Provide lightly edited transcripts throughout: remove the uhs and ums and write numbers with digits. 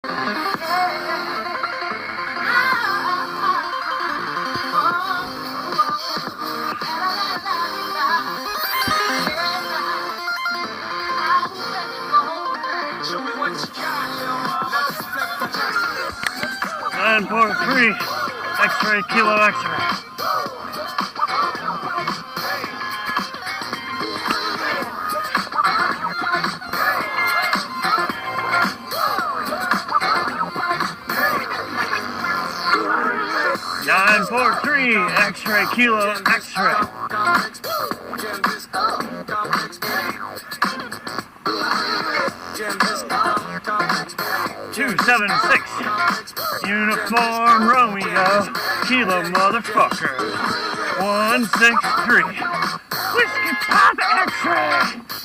$9.3 X-ray kilo X-ray. $9.3 X-ray kilo X-ray. 276 Uniform Romeo Kilo motherfucker. 163 Whiskey Papa X-ray.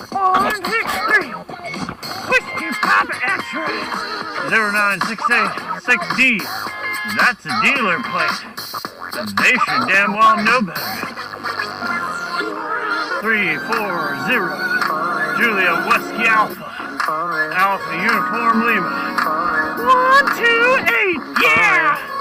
163 Whiskey Papa X-ray. 09686D. That's a dealer plate. They should damn well know better. 340 Julia Whiskey Alpha. Alpha Uniform Lima. 128, yeah!